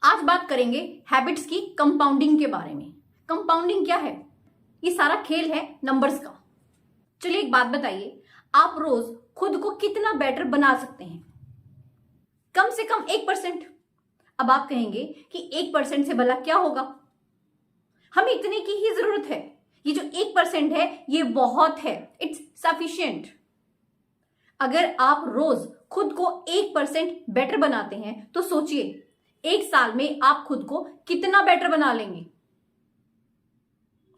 आज बात करेंगे हैबिट्स की कंपाउंडिंग के बारे में। कंपाउंडिंग क्या है? ये सारा खेल है नंबर्स का। चलिए एक बात बताइए, आप रोज खुद को कितना बेटर बना सकते हैं? कम से कम 1%। अब आप कहेंगे कि 1% से भला क्या होगा, हमें इतने की ही जरूरत है। ये जो 1% है ये बहुत है, इट्स सफिशिएंट। अगर आप रोज खुद को 1% बेटर बनाते हैं तो सोचिए एक साल में आप खुद को कितना बेटर बना लेंगे।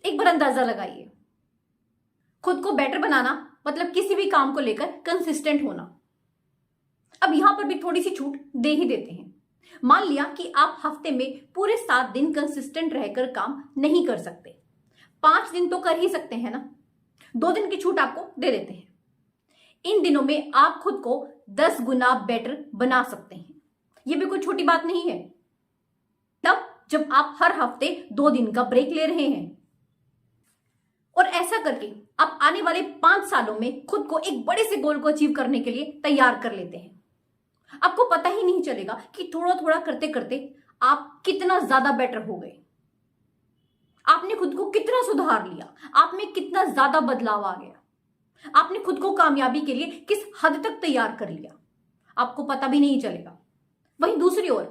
एक बार अंदाजा लगाइए। खुद को बेटर बनाना मतलब किसी भी काम को लेकर कंसिस्टेंट होना। अब यहां पर भी थोड़ी सी छूट दे ही देते हैं। मान लिया कि आप हफ्ते में पूरे 7 दिन कंसिस्टेंट रहकर काम नहीं कर सकते, 5 दिन तो कर ही सकते हैं ना। 2 दिन की छूट आपको दे देते हैं। इन दिनों में आप खुद को 10 गुना बेटर बना सकते हैं। यह भी कोई छोटी बात नहीं है, तब जब आप हर हफ्ते 2 दिन का ब्रेक ले रहे हैं। और ऐसा करके आप आने वाले 5 सालों में खुद को एक बड़े से गोल को अचीव करने के लिए तैयार कर लेते हैं। आपको पता ही नहीं चलेगा कि थोड़ा थोड़ा करते करते आप कितना ज्यादा बेटर हो गए। आपने खुद को कितना सुधार लिया, आप में कितना ज्यादा बदलाव आ गया, आपने खुद को कामयाबी के लिए किस हद तक तैयार कर लिया, आपको पता भी नहीं चलेगा। वहीं दूसरी ओर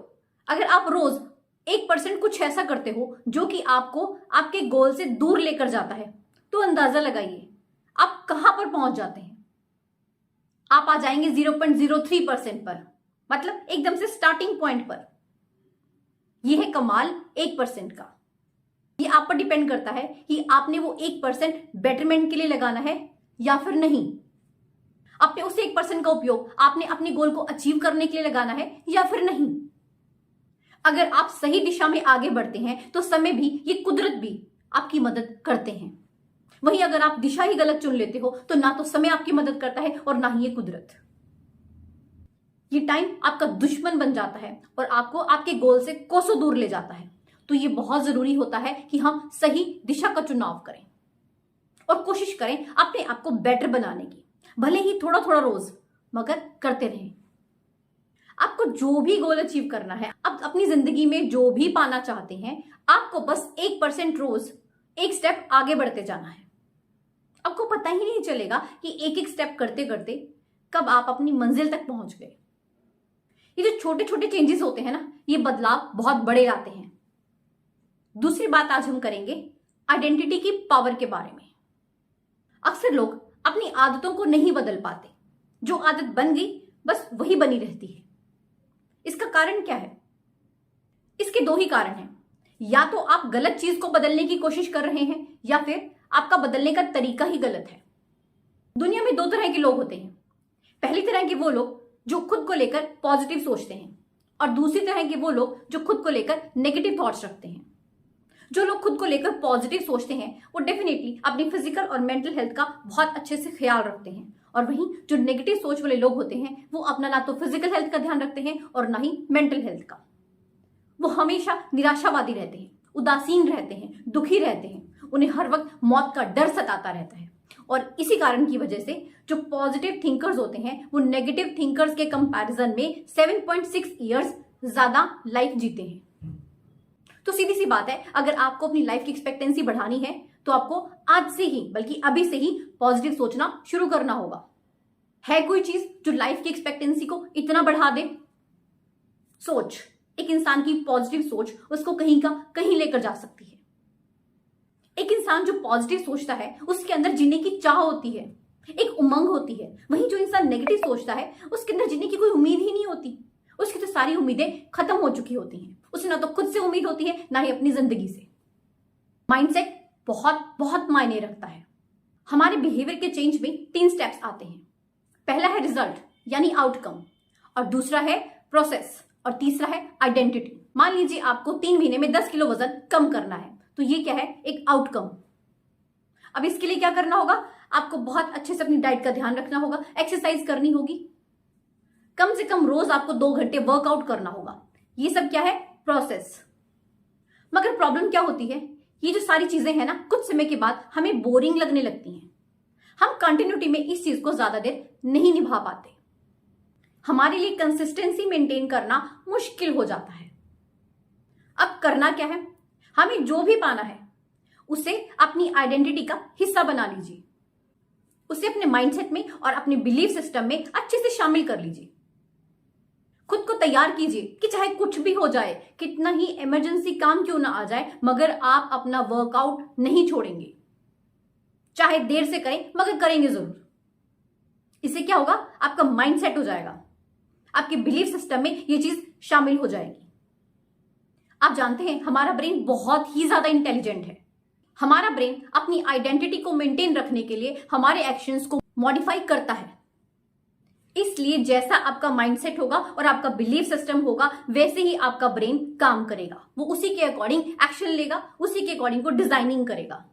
अगर आप रोज 1% कुछ ऐसा करते हो जो कि आपको आपके गोल से दूर लेकर जाता है, तो अंदाजा लगाइए आप कहां पर पहुंच जाते हैं। आप आ जाएंगे 0.03% पर, मतलब एकदम से स्टार्टिंग पॉइंट पर। यह है कमाल 1% का। यह आप पर डिपेंड करता है कि आपने वो 1% बेटरमेंट के लिए लगाना है या फिर नहीं। आपने उस 1% का उपयोग आपने अपने गोल को अचीव करने के लिए लगाना है या फिर नहीं। अगर आप सही दिशा में आगे बढ़ते हैं तो समय भी, ये कुदरत भी आपकी मदद करते हैं। वहीं अगर आप दिशा ही गलत चुन लेते हो तो ना तो समय आपकी मदद करता है और ना ही ये कुदरत। ये टाइम आपका दुश्मन बन जाता है और आपको आपके गोल से कोसों दूर ले जाता है। तो ये बहुत जरूरी होता है कि हम सही दिशा का चुनाव करें और कोशिश करें अपने आप को बेटर बनाने की, भले ही थोड़ा थोड़ा रोज, मगर करते रहें। आपको जो भी गोल अचीव करना है, आप अपनी जिंदगी में जो भी पाना चाहते हैं, आपको बस 1% रोज एक स्टेप आगे बढ़ते जाना है। आपको पता ही नहीं चलेगा कि एक एक स्टेप करते करते कब आप अपनी मंजिल तक पहुंच गए। ये जो छोटे छोटे चेंजेस होते हैं ना, ये बदलाव बहुत बड़े लाते हैं। दूसरी बात आज हम करेंगे आइडेंटिटी की पावर के बारे में। अक्सर लोग अपनी आदतों को नहीं बदल पाते। जो आदत बन गई बस वही बनी रहती है। इसका कारण क्या है? इसके 2 ही कारण हैं। या तो आप गलत चीज को बदलने की कोशिश कर रहे हैं या फिर आपका बदलने का तरीका ही गलत है। दुनिया में 2 तरह के लोग होते हैं। पहली तरह के वो लोग जो खुद को लेकर पॉजिटिव सोचते हैं और दूसरी तरह के वो लोग जो खुद को लेकर नेगेटिव थॉट्स रखते हैं। जो लोग खुद को लेकर पॉजिटिव सोचते हैं वो डेफिनेटली अपनी फिजिकल और मेंटल हेल्थ का बहुत अच्छे से ख्याल रखते हैं, और वहीं जो नेगेटिव सोच वाले लोग होते हैं वो अपना ना तो फिजिकल हेल्थ का ध्यान रखते हैं और ना ही मेंटल हेल्थ का। वो हमेशा निराशावादी रहते हैं, उदासीन रहते हैं, दुखी रहते हैं, उन्हें हर वक्त मौत का डर सताता रहता है। और इसी कारण की वजह से जो पॉजिटिव थिंकर्स होते हैं वो नेगेटिव थिंकर्स के कंपैरिजन में 7.6 ईयर्स ज्यादा लाइफ जीते हैं। तो सीधी सी बात है, अगर आपको अपनी लाइफ की एक्सपेक्टेंसी बढ़ानी है तो आपको आज से ही, बल्कि अभी से ही पॉजिटिव सोचना शुरू करना होगा। है कोई चीज जो लाइफ की एक्सपेक्टेंसी को इतना बढ़ा दे? सोच। एक इंसान की पॉजिटिव सोच उसको कहीं का कहीं लेकर जा सकती है। एक इंसान जो पॉजिटिव सोचता है उसके अंदर जीने की चाह होती है, एक उमंग होती है। वहीं जो इंसान नेगेटिव सोचता है उसके अंदर जीने की कोई उम्मीद ही नहीं होती। उसकी तो सारी उम्मीदें खत्म हो चुकी होती हैं। उसे ना तो खुद से उम्मीद होती है ना ही अपनी जिंदगी से। माइंडसेट बहुत बहुत मायने रखता है। हमारे बिहेवियर के चेंज में 3 स्टेप्स आते हैं। पहला है रिजल्ट यानी आउटकम, और दूसरा है प्रोसेस, और तीसरा है आइडेंटिटी। मान लीजिए आपको 3 महीने में 10 किलो वजन कम करना है, तो ये क्या है? एक आउटकम। अब इसके लिए क्या करना होगा? आपको बहुत अच्छे से अपनी डाइट का ध्यान रखना होगा, एक्सरसाइज करनी होगी, कम से कम रोज आपको 2 घंटे वर्कआउट करना होगा। ये सब क्या है? प्रोसेस। मगर प्रॉब्लम क्या होती है, ये जो सारी चीजें हैं ना, कुछ समय के बाद हमें बोरिंग लगने लगती हैं। हम कंटिन्यूटी में इस चीज को ज्यादा देर नहीं निभा पाते। हमारे लिए कंसिस्टेंसी मेंटेन करना मुश्किल हो जाता है। अब करना क्या है, हमें जो भी पाना है उसे अपनी आइडेंटिटी का हिस्सा बना लीजिए, उसे अपने माइंडसेट में और अपने बिलीफ सिस्टम में अच्छे से शामिल कर लीजिए। खुद को तैयार कीजिए कि चाहे कुछ भी हो जाए, कितना ही इमरजेंसी काम क्यों ना आ जाए, मगर आप अपना वर्कआउट नहीं छोड़ेंगे। चाहे देर से करें मगर करेंगे जरूर। इससे क्या होगा, आपका माइंड सेट हो जाएगा, आपके बिलीफ सिस्टम में ये चीज शामिल हो जाएगी। आप जानते हैं हमारा ब्रेन बहुत ही ज्यादा इंटेलिजेंट है। हमारा ब्रेन अपनी आइडेंटिटी को मेंटेन रखने के लिए हमारे एक्शंस को मॉडिफाई करता है। इसलिए जैसा आपका माइंडसेट होगा और आपका बिलीफ सिस्टम होगा, वैसे ही आपका ब्रेन काम करेगा। वो उसी के अकॉर्डिंग एक्शन लेगा, उसी के अकॉर्डिंग को डिजाइनिंग करेगा,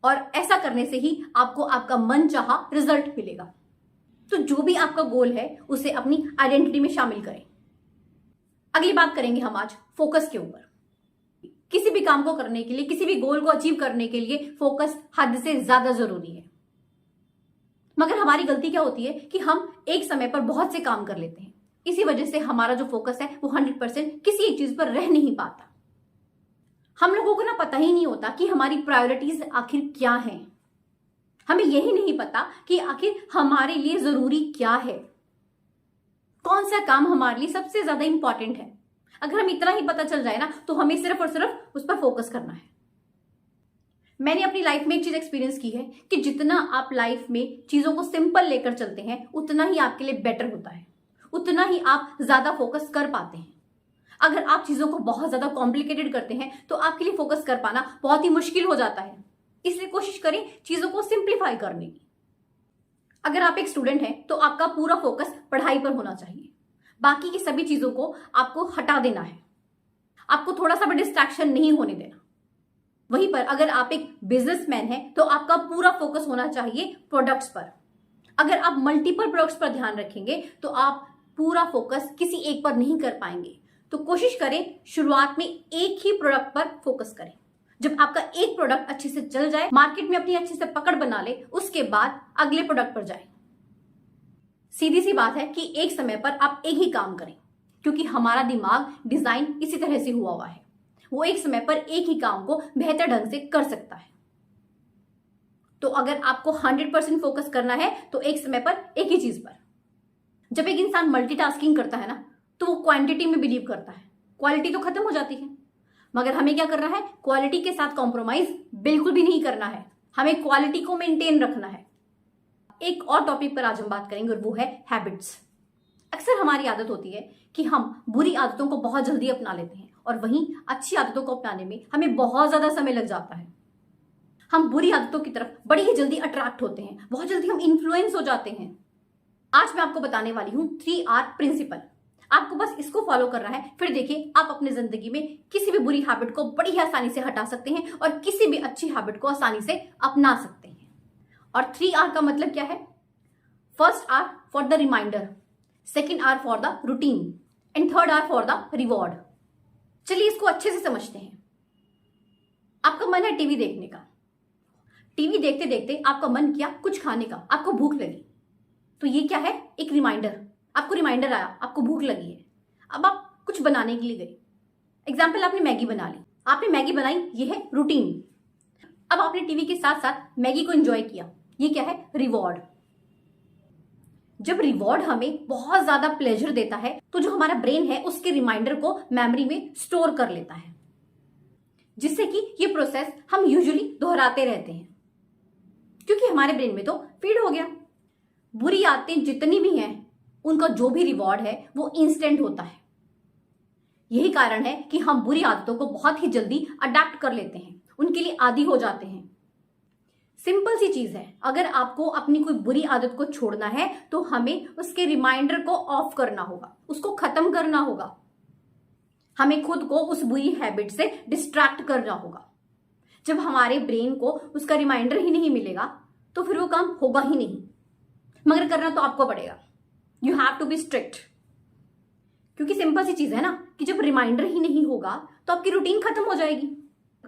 और ऐसा करने से ही आपको आपका मनचाहा रिजल्ट मिलेगा। तो जो भी आपका गोल है उसे अपनी आइडेंटिटी में शामिल करें। अगली बात करेंगे हम आज फोकस के ऊपर। किसी भी काम को करने के लिए, किसी भी गोल को अचीव करने के लिए फोकस हद से ज्यादा जरूरी है। मगर हमारी गलती क्या होती है कि हम एक समय पर बहुत से काम कर लेते हैं। इसी वजह से हमारा जो फोकस है वो 100% किसी एक चीज पर रह नहीं पाता। हम लोगों को ना पता ही नहीं होता कि हमारी प्रायोरिटीज आखिर क्या हैं। हमें यही नहीं पता कि आखिर हमारे लिए जरूरी क्या है, कौन सा काम हमारे लिए सबसे ज्यादा इंपॉर्टेंट है। अगर हम इतना ही पता चल जाए ना, तो हमें सिर्फ और सिर्फ उस पर फोकस करना है। मैंने अपनी लाइफ में एक चीज एक्सपीरियंस की है कि जितना आप लाइफ में चीजों को सिंपल लेकर चलते हैं, उतना ही आपके लिए बेटर होता है, उतना ही आप ज्यादा फोकस कर पाते हैं। अगर आप चीजों को बहुत ज्यादा कॉम्प्लिकेटेड करते हैं तो आपके लिए फोकस कर पाना बहुत ही मुश्किल हो जाता है। इसलिए कोशिश करें चीजों को सिंप्लीफाई करने की। अगर आप एक स्टूडेंट हैं तो आपका पूरा फोकस पढ़ाई पर होना चाहिए, बाकी की सभी चीजों को आपको हटा देना है, आपको थोड़ा सा भी डिस्ट्रैक्शन नहीं होने देना। वहीं पर अगर आप एक बिजनेसमैन हैं तो आपका पूरा फोकस होना चाहिए प्रोडक्ट्स पर। अगर आप मल्टीपल प्रोडक्ट्स पर ध्यान रखेंगे तो आप पूरा फोकस किसी एक पर नहीं कर पाएंगे। तो कोशिश करें शुरुआत में एक ही प्रोडक्ट पर फोकस करें। जब आपका एक प्रोडक्ट अच्छे से चल जाए, मार्केट में अपनी अच्छे से पकड़ बना ले, उसके बाद अगले प्रोडक्ट पर जाएं। सीधी सी बात है कि एक समय पर आप एक ही काम करें, क्योंकि हमारा दिमाग डिजाइन इसी तरह से हुआ है। वो एक समय पर एक ही काम को बेहतर ढंग से कर सकता है। तो अगर आपको 100% फोकस करना है तो एक समय पर एक ही चीज पर। जब एक इंसान मल्टीटास्किंग करता है ना, तो वो क्वांटिटी में बिलीव करता है, क्वालिटी तो खत्म हो जाती है। मगर हमें क्या करना है, क्वालिटी के साथ कॉम्प्रोमाइज बिल्कुल भी नहीं करना है, हमें क्वालिटी को मेंटेन रखना है। एक और टॉपिक पर आज हम बात करेंगे और वो है हैबिट्स। अक्सर हमारी आदत होती है कि हम बुरी आदतों को बहुत जल्दी अपना लेते हैं और वहीं अच्छी आदतों को अपनाने में हमें बहुत ज्यादा समय लग जाता है। हम बुरी आदतों की तरफ बड़ी ही जल्दी अट्रैक्ट होते हैं, बहुत जल्दी हम इन्फ्लुएंस हो जाते हैं। आज मैं आपको बताने वाली हूं 3R प्रिंसिपल। आपको बस इसको फॉलो करना है, फिर देखिए आप अपनी जिंदगी में किसी भी बुरी हैबिट को बड़ी ही आसानी से हटा सकते हैं और किसी भी अच्छी हैबिट को आसानी से अपना सकते हैं। और 3R का मतलब क्या है? First R for the reminder, second R for the routine and third R for the reward. चलिए इसको अच्छे से समझते हैं। आपका मन है टीवी देखने का, टीवी देखते देखते आपका मन किया कुछ खाने का, आपको भूख लगी, तो ये क्या है? एक रिमाइंडर। आपको रिमाइंडर आया, आपको भूख लगी है, अब आप कुछ बनाने के लिए गए। एग्जाम्पल, आपने मैगी बना ली, आपने मैगी बनाई, ये है रूटीन। अब आपने टीवी के साथ साथ मैगी को एंजॉय किया, ये क्या है? रिवॉर्ड। जब रिवॉर्ड हमें बहुत ज्यादा प्लेजर देता है तो जो हमारा ब्रेन है उसके रिमाइंडर को मेमोरी में स्टोर कर लेता है, जिससे कि ये प्रोसेस हम यूजुअली दोहराते रहते हैं, क्योंकि हमारे ब्रेन में तो फीड हो गया। बुरी आदतें जितनी भी हैं उनका जो भी रिवॉर्ड है वो इंस्टेंट होता है। यही कारण है कि हम बुरी आदतों को बहुत ही जल्दी अडेप्ट कर लेते हैं, उनके लिए आदी हो जाते हैं। सिंपल सी चीज है, अगर आपको अपनी कोई बुरी आदत को छोड़ना है तो हमें उसके रिमाइंडर को ऑफ करना होगा, उसको खत्म करना होगा। हमें खुद को उस बुरी हैबिट से डिस्ट्रैक्ट करना होगा। जब हमारे ब्रेन को उसका रिमाइंडर ही नहीं मिलेगा तो फिर वो काम होगा ही नहीं, मगर करना तो आपको पड़ेगा। You have to be strict, क्योंकि सिंपल सी चीज है ना कि जब रिमाइंडर ही नहीं होगा तो आपकी रूटीन खत्म हो जाएगी।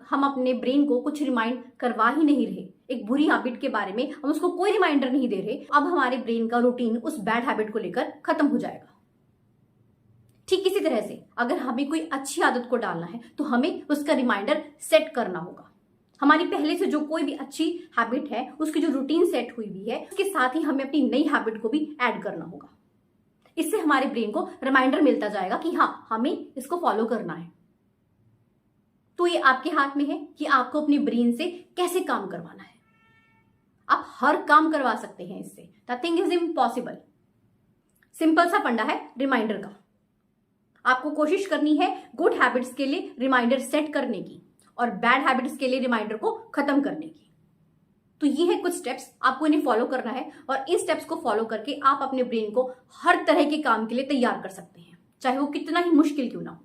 हम अपने ब्रेन को कुछ रिमाइंड करवा ही नहीं रहे, एक बुरी हैबिट के बारे में हम उसको कोई रिमाइंडर नहीं दे रहे। अब हमारे ब्रेन का रूटीन उस बैड हैबिट को लेकर खत्म हो जाएगा। ठीक इसी तरह से अगर हमें कोई अच्छी आदत को डालना है तो हमें उसका रिमाइंडर सेट करना होगा। हमारी पहले से जो कोई भी अच्छी हैबिट है, उसकी जो रूटीन सेट हुई हुई है, उसके साथ ही हमें अपनी नई हैबिट को भी ऐड करना होगा। इससे हमारे ब्रेन को रिमाइंडर मिलता जाएगा कि हाँ, हमें इसको फॉलो करना है। तो ये आपके हाथ में है कि आपको अपने ब्रेन से कैसे काम करवाना है। आप हर काम करवा सकते हैं इससे, नथिंग इज इम्पॉसिबल। सिंपल सा फंडा है रिमाइंडर का। आपको कोशिश करनी है गुड हैबिट्स के लिए रिमाइंडर सेट करने की और बैड हैबिट्स के लिए रिमाइंडर को खत्म करने की। तो ये है कुछ स्टेप्स, आपको इन्हें फॉलो करना है और इन स्टेप्स को फॉलो करके आप अपने ब्रेन को हर तरह के काम के लिए तैयार कर सकते हैं, चाहे वो कितना ही मुश्किल क्यों ना हो।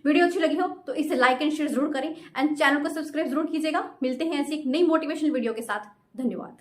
वीडियो अच्छी लगी हो तो इसे लाइक एंड शेयर जरूर करें एंड चैनल को सब्सक्राइब जरूर कीजिएगा। मिलते हैं ऐसी एक नई मोटिवेशनल वीडियो के साथ। धन्यवाद।